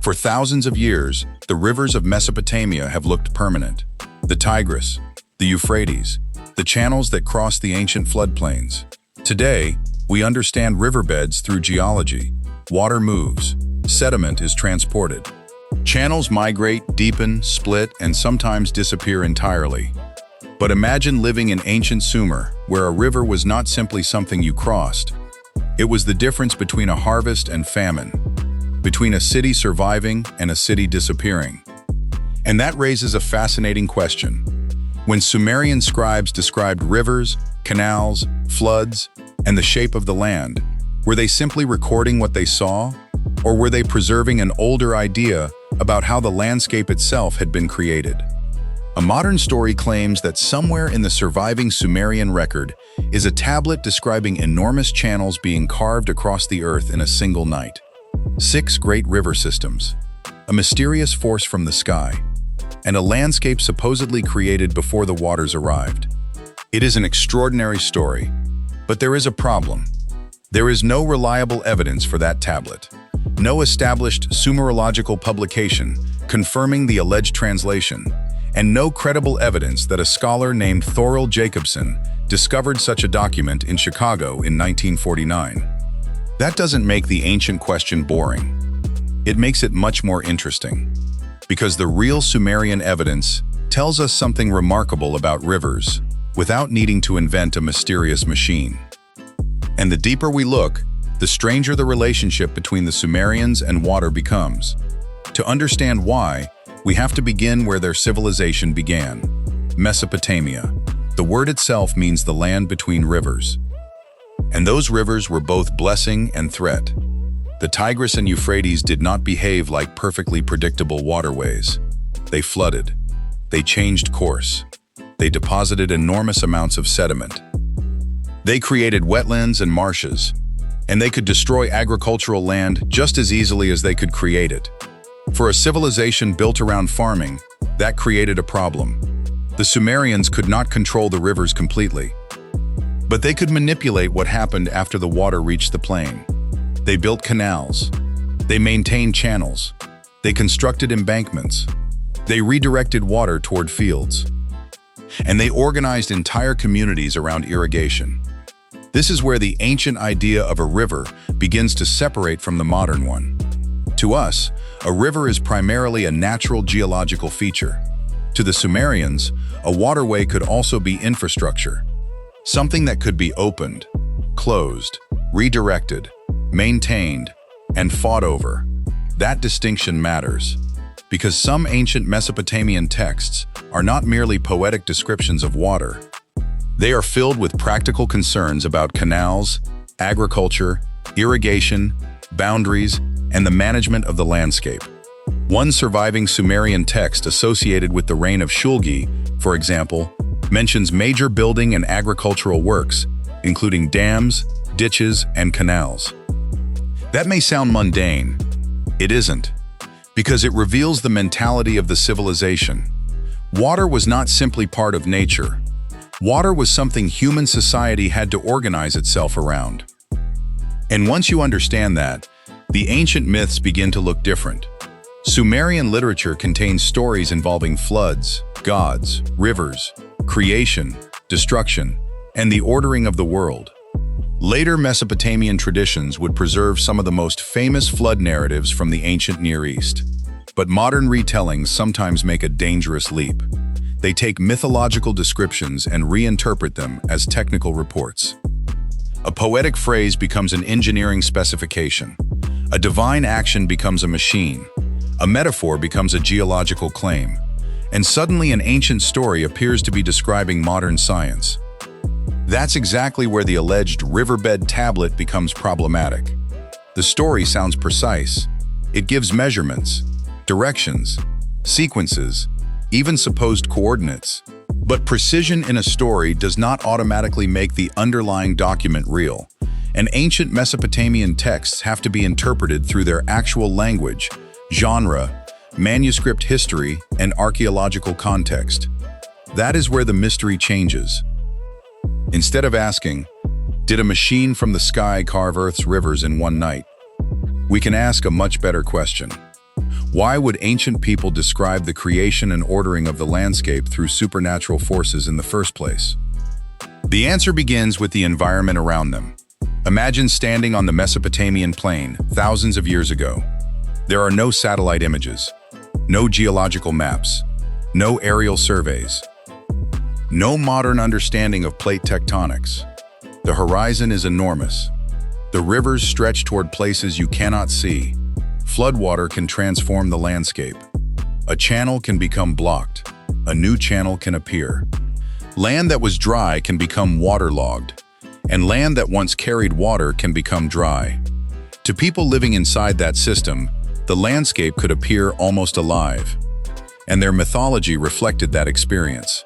For thousands of years, the rivers of Mesopotamia have looked permanent. The Tigris, the Euphrates, the channels that cross the ancient floodplains. Today, we understand riverbeds through geology. Water moves, sediment is transported. Channels migrate, deepen, split, and sometimes disappear entirely. But imagine living in ancient Sumer, where a river was not simply something you crossed. It was the difference between a harvest and famine, between a city surviving and a city disappearing. And that raises a fascinating question. When Sumerian scribes described rivers, canals, floods, and the shape of the land, were they simply recording what they saw? Or were they preserving an older idea about how the landscape itself had been created? A modern story claims that somewhere in the surviving Sumerian record is a tablet describing enormous channels being carved across the earth in a single night. 6 great river systems, a mysterious force from the sky, and a landscape supposedly created before the waters arrived. It is an extraordinary story, but there is a problem. There is no reliable evidence for that tablet. No established Sumerological publication confirming the alleged translation, and no credible evidence that a scholar named Thoril Jacobsen discovered such a document in Chicago in 1949. That doesn't make the ancient question boring. It makes it much more interesting, because the real Sumerian evidence tells us something remarkable about rivers without needing to invent a mysterious machine. And the deeper we look, the stranger the relationship between the Sumerians and water becomes. To understand why, we have to begin where their civilization began, Mesopotamia. The word itself means the land between rivers. And those rivers were both blessing and threat. The Tigris and Euphrates did not behave like perfectly predictable waterways. They flooded. They changed course. They deposited enormous amounts of sediment. They created wetlands and marshes, and they could destroy agricultural land just as easily as they could create it. For a civilization built around farming, that created a problem. The Sumerians could not control the rivers completely, but they could manipulate what happened after the water reached the plain. They built canals. They maintained channels. They constructed embankments. They redirected water toward fields. And they organized entire communities around irrigation. This is where the ancient idea of a river begins to separate from the modern one. To us, a river is primarily a natural geological feature. To the Sumerians, a waterway could also be infrastructure, something that could be opened, closed, redirected, maintained, and fought over. That distinction matters, because some ancient Mesopotamian texts are not merely poetic descriptions of water. They are filled with practical concerns about canals, agriculture, irrigation, boundaries, and the management of the landscape. One surviving Sumerian text associated with the reign of Shulgi, for example, mentions major building and agricultural works, including dams, ditches, and canals. That may sound mundane. It isn't, because it reveals the mentality of the civilization. Water was not simply part of nature. Water was something human society had to organize itself around. And once you understand that, the ancient myths begin to look different. Sumerian literature contains stories involving floods, gods, rivers, creation, destruction, and the ordering of the world. Later Mesopotamian traditions would preserve some of the most famous flood narratives from the ancient Near East. But modern retellings sometimes make a dangerous leap. They take mythological descriptions and reinterpret them as technical reports. A poetic phrase becomes an engineering specification. A divine action becomes a machine. A metaphor becomes a geological claim. And suddenly an ancient story appears to be describing modern science. That's exactly where the alleged riverbed tablet becomes problematic. The story sounds precise. It gives measurements, directions, sequences, even supposed coordinates. But precision in a story does not automatically make the underlying document real. And ancient Mesopotamian texts have to be interpreted through their actual language, genre, manuscript history, and archaeological context. That is where the mystery changes. Instead of asking, did a machine from the sky carve Earth's rivers in one night? We can ask a much better question. Why would ancient people describe the creation and ordering of the landscape through supernatural forces in the first place? The answer begins with the environment around them. Imagine standing on the Mesopotamian plain thousands of years ago. There are no satellite images, no geological maps, no aerial surveys, no modern understanding of plate tectonics. The horizon is enormous. The rivers stretch toward places you cannot see. Floodwater can transform the landscape. A channel can become blocked. A new channel can appear. Land that was dry can become waterlogged, and land that once carried water can become dry. To people living inside that system, the landscape could appear almost alive, and their mythology reflected that experience.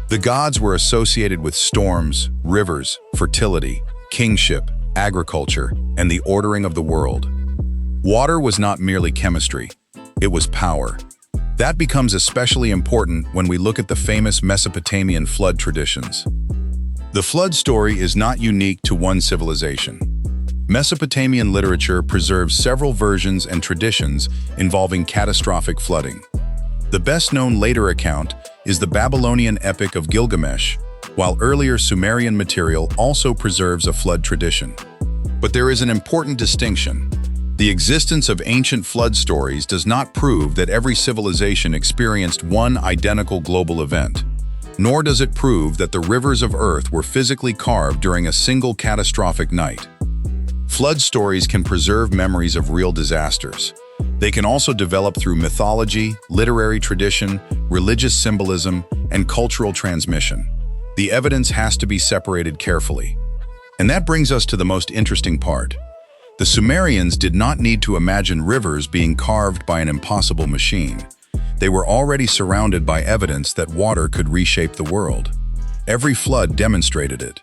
The gods were associated with storms, rivers, fertility, kingship, agriculture, and the ordering of the world. Water was not merely chemistry, it was power. That becomes especially important when we look at the famous Mesopotamian flood traditions. The flood story is not unique to one civilization. Mesopotamian literature preserves several versions and traditions involving catastrophic flooding. The best-known later account is the Babylonian epic of Gilgamesh, while earlier Sumerian material also preserves a flood tradition. But there is an important distinction. The existence of ancient flood stories does not prove that every civilization experienced one identical global event, nor does it prove that the rivers of Earth were physically carved during a single catastrophic night. Flood stories can preserve memories of real disasters. They can also develop through mythology, literary tradition, religious symbolism, and cultural transmission. The evidence has to be separated carefully. And that brings us to the most interesting part. The Sumerians did not need to imagine rivers being carved by an impossible machine. They were already surrounded by evidence that water could reshape the world. Every flood demonstrated it.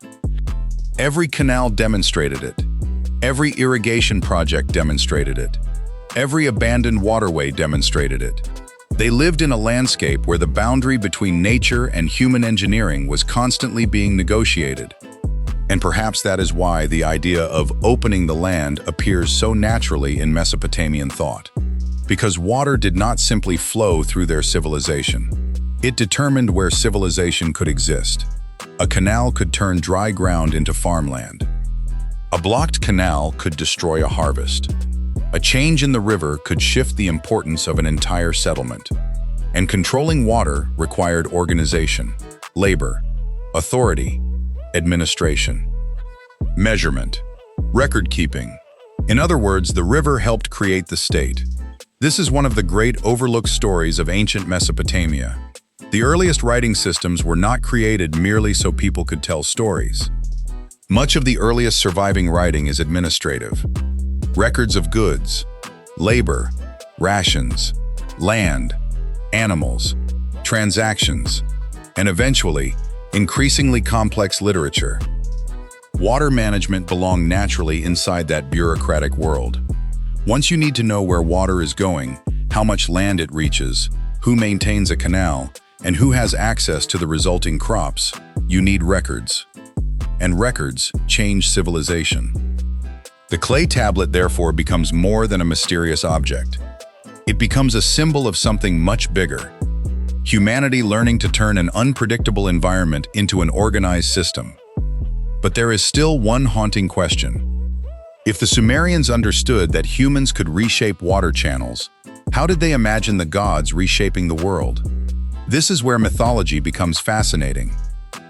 Every canal demonstrated it. Every irrigation project demonstrated it. Every abandoned waterway demonstrated it. They lived in a landscape where the boundary between nature and human engineering was constantly being negotiated. And perhaps that is why the idea of opening the land appears so naturally in Mesopotamian thought. Because water did not simply flow through their civilization. It determined where civilization could exist. A canal could turn dry ground into farmland. A blocked canal could destroy a harvest. A change in the river could shift the importance of an entire settlement. And controlling water required organization, labor, authority, administration, measurement, record-keeping. In other words, the river helped create the state. This is one of the great overlooked stories of ancient Mesopotamia. The earliest writing systems were not created merely so people could tell stories. Much of the earliest surviving writing is administrative. Records of goods, labor, rations, land, animals, transactions, and eventually, increasingly complex literature. Water management belonged naturally inside that bureaucratic world. Once you need to know where water is going, how much land it reaches, who maintains a canal, and who has access to the resulting crops, you need records. And records change civilization. The clay tablet, therefore, becomes more than a mysterious object. It becomes a symbol of something much bigger. Humanity learning to turn an unpredictable environment into an organized system. But there is still one haunting question. If the Sumerians understood that humans could reshape water channels, how did they imagine the gods reshaping the world? This is where mythology becomes fascinating.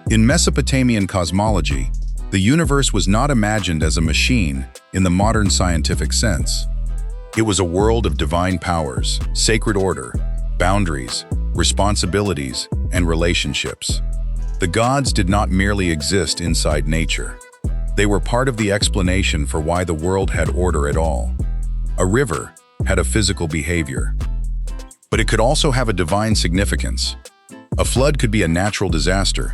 In Mesopotamian cosmology, the universe was not imagined as a machine in the modern scientific sense. It was a world of divine powers, sacred order, boundaries, responsibilities, and relationships. The gods did not merely exist inside nature. They were part of the explanation for why the world had order at all. A river had a physical behavior, but it could also have a divine significance. A flood could be a natural disaster,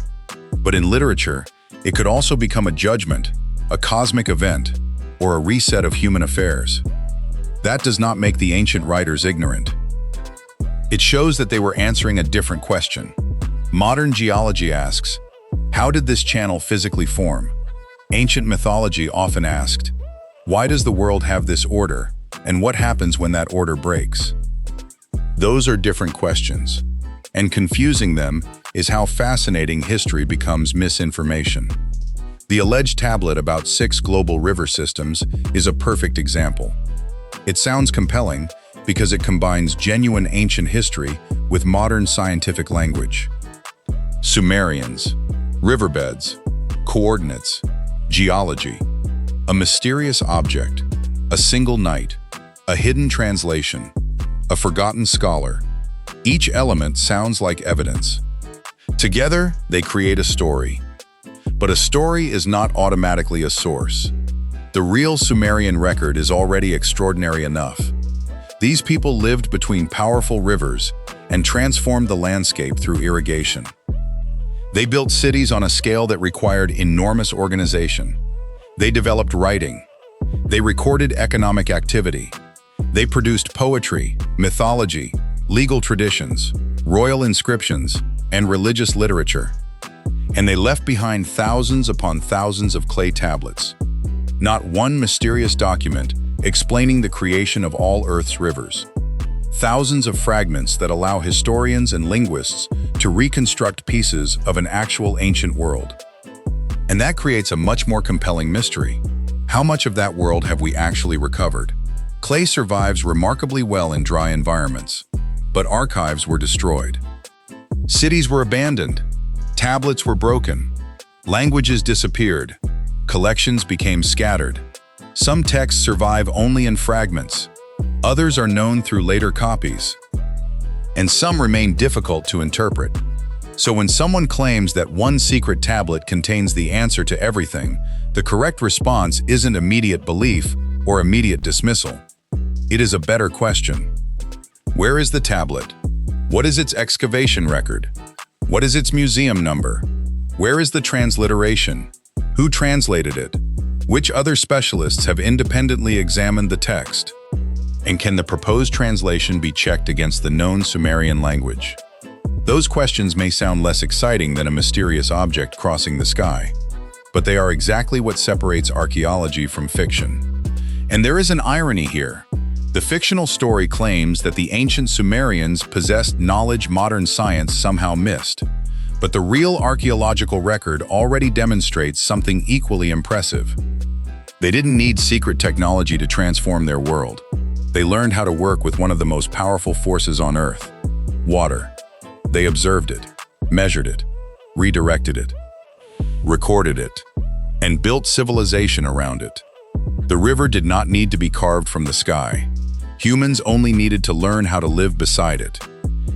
but in literature, it could also become a judgment, a cosmic event, or a reset of human affairs. That does not make the ancient writers ignorant. It shows that they were answering a different question. Modern geology asks, how did this channel physically form? Ancient mythology often asked, why does the world have this order, and what happens when that order breaks? Those are different questions. And confusing them is how fascinating history becomes misinformation. The alleged tablet about 6 global river systems is a perfect example. It sounds compelling because it combines genuine ancient history with modern scientific language. Sumerians, riverbeds, coordinates, geology, a mysterious object, a single night, a hidden translation, a forgotten scholar. Each element sounds like evidence. Together, they create a story. But a story is not automatically a source. The real Sumerian record is already extraordinary enough. These people lived between powerful rivers and transformed the landscape through irrigation. They built cities on a scale that required enormous organization. They developed writing. They recorded economic activity. They produced poetry, mythology, legal traditions, royal inscriptions, and religious literature. And they left behind thousands upon thousands of clay tablets. Not one mysterious document explaining the creation of all Earth's rivers. Thousands of fragments that allow historians and linguists to reconstruct pieces of an actual ancient world. And that creates a much more compelling mystery. How much of that world have we actually recovered? Clay survives remarkably well in dry environments, but archives were destroyed. Cities were abandoned. Tablets were broken. Languages disappeared. Collections became scattered. Some texts survive only in fragments. Others are known through later copies. And some remain difficult to interpret. So when someone claims that one secret tablet contains the answer to everything, the correct response isn't immediate belief or immediate dismissal. It is a better question. Where is the tablet? What is its excavation record? What is its museum number? Where is the transliteration? Who translated it? Which other specialists have independently examined the text? And can the proposed translation be checked against the known Sumerian language? Those questions may sound less exciting than a mysterious object crossing the sky, but they are exactly what separates archaeology from fiction. And there is an irony here. The fictional story claims that the ancient Sumerians possessed knowledge modern science somehow missed. But the real archaeological record already demonstrates something equally impressive. They didn't need secret technology to transform their world. They learned how to work with one of the most powerful forces on Earth, water. They observed it, measured it, redirected it, recorded it, and built civilization around it. The river did not need to be carved from the sky. Humans only needed to learn how to live beside it.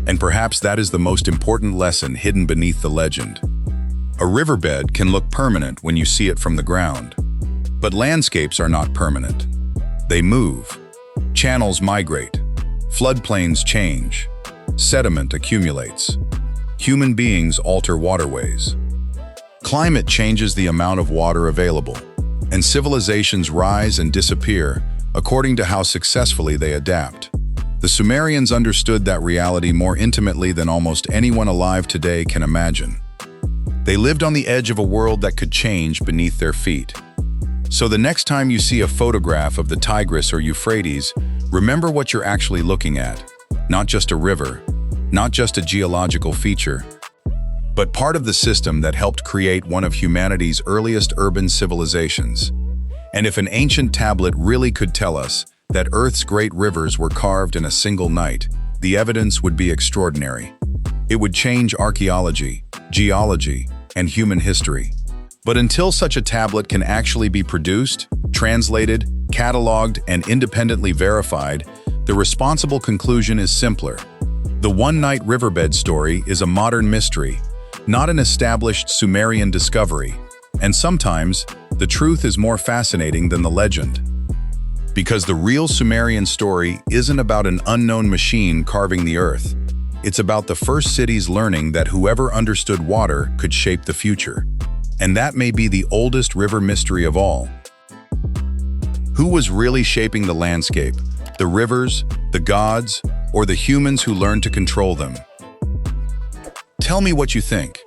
And perhaps that is the most important lesson hidden beneath the legend. A riverbed can look permanent when you see it from the ground. But landscapes are not permanent. They move. Channels migrate. Floodplains change. Sediment accumulates. Human beings alter waterways. Climate changes the amount of water available, and civilizations rise and disappear according to how successfully they adapt. The Sumerians understood that reality more intimately than almost anyone alive today can imagine. They lived on the edge of a world that could change beneath their feet. So the next time you see a photograph of the Tigris or Euphrates, remember what you're actually looking at. Not just a river, not just a geological feature, but part of the system that helped create one of humanity's earliest urban civilizations. And if an ancient tablet really could tell us that Earth's great rivers were carved in a single night, the evidence would be extraordinary. It would change archaeology, geology, and human history. But until such a tablet can actually be produced, translated, cataloged, and independently verified, the responsible conclusion is simpler. The one-night riverbed story is a modern mystery, not an established Sumerian discovery. And sometimes, the truth is more fascinating than the legend. Because the real Sumerian story isn't about an unknown machine carving the earth. It's about the first cities learning that whoever understood water could shape the future. And that may be the oldest river mystery of all. Who was really shaping the landscape? The rivers, the gods, or the humans who learned to control them? Tell me what you think.